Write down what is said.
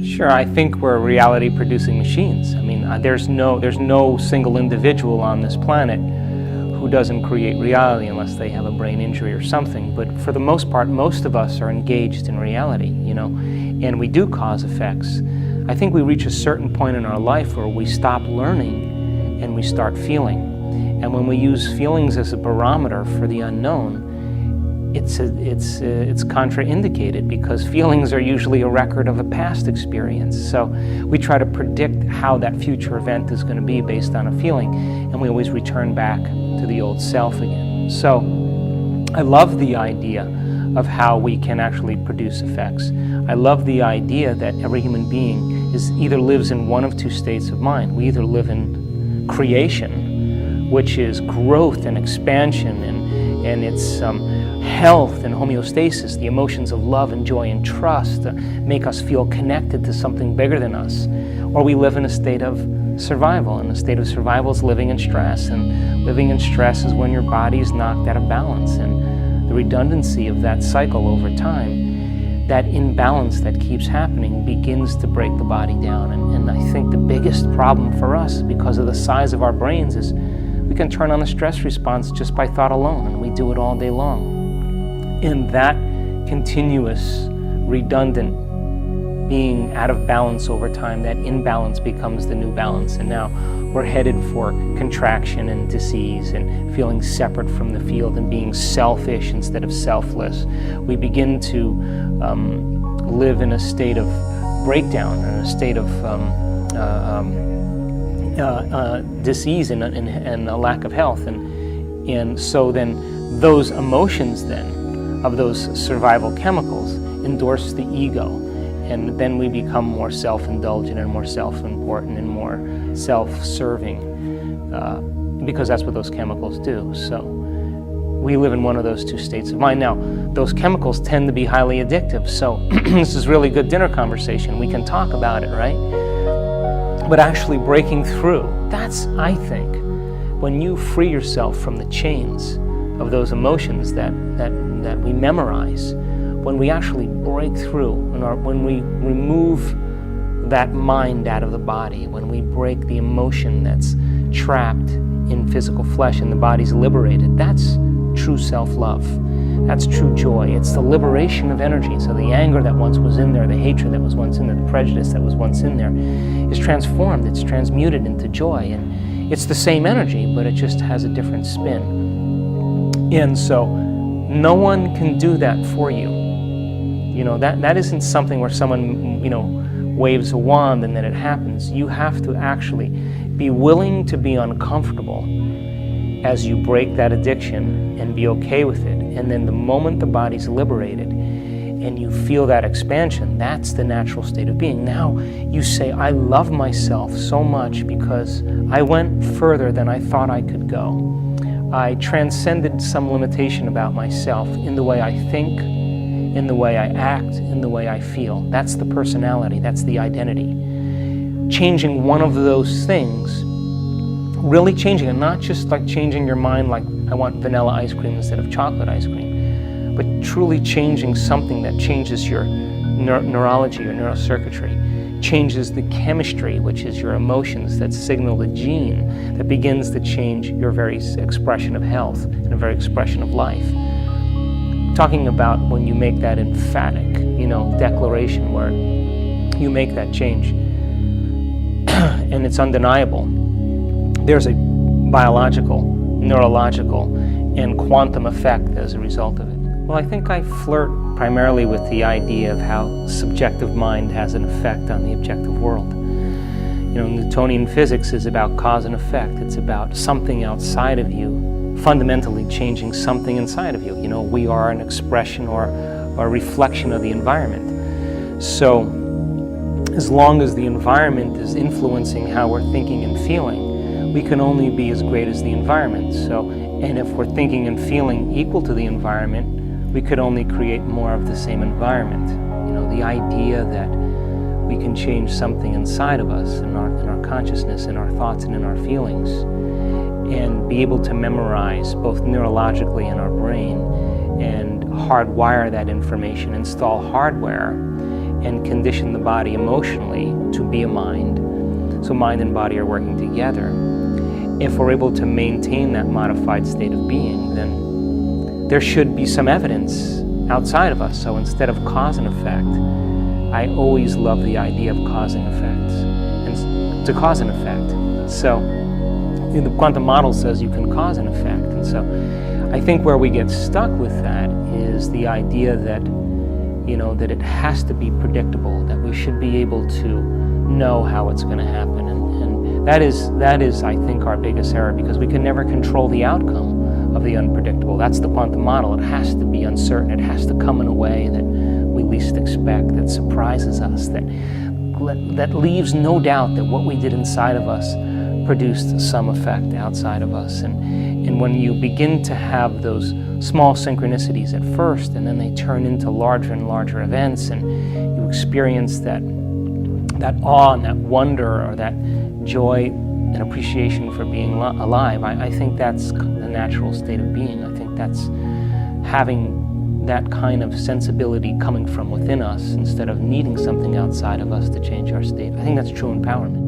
Sure, I think we're reality-producing machines. I mean, there's no single individual on this planet who doesn't create reality unless they have a brain injury or something. But for the most part, most of us are engaged in reality, and we do cause effects. I think we reach a certain point in our life where we stop learning and we start feeling. And when we use feelings as a barometer for the unknown, it's contraindicated, because feelings are usually a record of a past experience. So we try to predict how that future event is going to be based on a feeling, and we always return back to the old self again. So I love the idea of how we can actually produce effects. I love the idea that every human being either lives in one of two states of mind. We either live in creation, which is growth and expansion, and it's health and homeostasis. The emotions of love and joy and trust make us feel connected to something bigger than us. Or we live in a state of survival, and a state of survival is living in stress, and living in stress is when your body is knocked out of balance. And the redundancy of that cycle over time, that imbalance that keeps happening, begins to break the body down. And I think the biggest problem for us, because of the size of our brains, is we can turn on a stress response just by thought alone, and we do it all day long. And that continuous, redundant being out of balance over time, that imbalance becomes the new balance. And now we're headed for contraction and disease and feeling separate from the field and being selfish instead of selfless. We begin to live in a state of breakdown, in a state of disease and a lack of health. And so then those emotions then of those survival chemicals endorse the ego, and then we become more self-indulgent and more self-important and more self-serving, because that's what those chemicals do. So we live in one of those two states of mind. Now, those chemicals tend to be highly addictive, so this is really good dinner conversation. We can talk about it, right? But actually breaking through, that's, I think, when you free yourself from the chains of those emotions that we memorize, when we actually break through, when we remove that mind out of the body, when we break the emotion that's trapped in physical flesh and the body's liberated, that's true self-love. That's true joy. It's the liberation of energy. So the anger that once was in there, the hatred that was once in there, the prejudice that was once in there is transformed, it's transmuted into joy. And it's the same energy, but it just has a different spin. And so no one can do that for you. That isn't something where someone, waves a wand and then it happens. You have to actually be willing to be uncomfortable as you break that addiction and be okay with it. And then the moment the body's liberated and you feel that expansion, that's the natural state of being. Now you say, I love myself so much because I went further than I thought I could go. I transcended some limitation about myself in the way I think, in the way I act, in the way I feel. That's the personality, that's the identity. Changing one of those things, really changing it, not just like changing your mind like I want vanilla ice cream instead of chocolate ice cream, but truly changing something that changes your neurology, your neurocircuitry, changes the chemistry, which is your emotions that signal the gene that begins to change your very expression of health and the very expression of life. Talking about when you make that emphatic, declaration where you make that change and it's undeniable. There's a biological, neurological, and quantum effect as a result of it. Well, I think I flirt primarily with the idea of how subjective mind has an effect on the objective world. Newtonian physics is about cause and effect. It's about something outside of you fundamentally changing something inside of you. We are an expression or a reflection of the environment. So as long as the environment is influencing how we're thinking and feeling, we can only be as great as the environment. And if we're thinking and feeling equal to the environment, we could only create more of the same environment. The idea that we can change something inside of us, in our consciousness, in our thoughts, and in our feelings, and be able to memorize both neurologically in our brain and hardwire that information, install hardware, and condition the body emotionally to be a mind. So mind and body are working together. If we're able to maintain that modified state of being, then there should be some evidence outside of us. So instead of cause and effect, I always love the idea of cause and effects, and to cause and effect. So the quantum model says you can cause and effect. And so I think where we get stuck with that is the idea that, that it has to be predictable, that we should be able to know how it's going to happen. And that is, I think, our biggest error, because we can never control the outcome of the unpredictable. That's the quantum model. It has to be uncertain. It has to come in a way that we least expect, that surprises us, that leaves no doubt that what we did inside of us produced some effect outside of us. And when you begin to have those small synchronicities at first, and then they turn into larger and larger events, and you experience that awe and that wonder, or that joy and appreciation for being alive, I think that's the natural state of being. I think that's having that kind of sensibility coming from within us instead of needing something outside of us to change our state. I think that's true empowerment.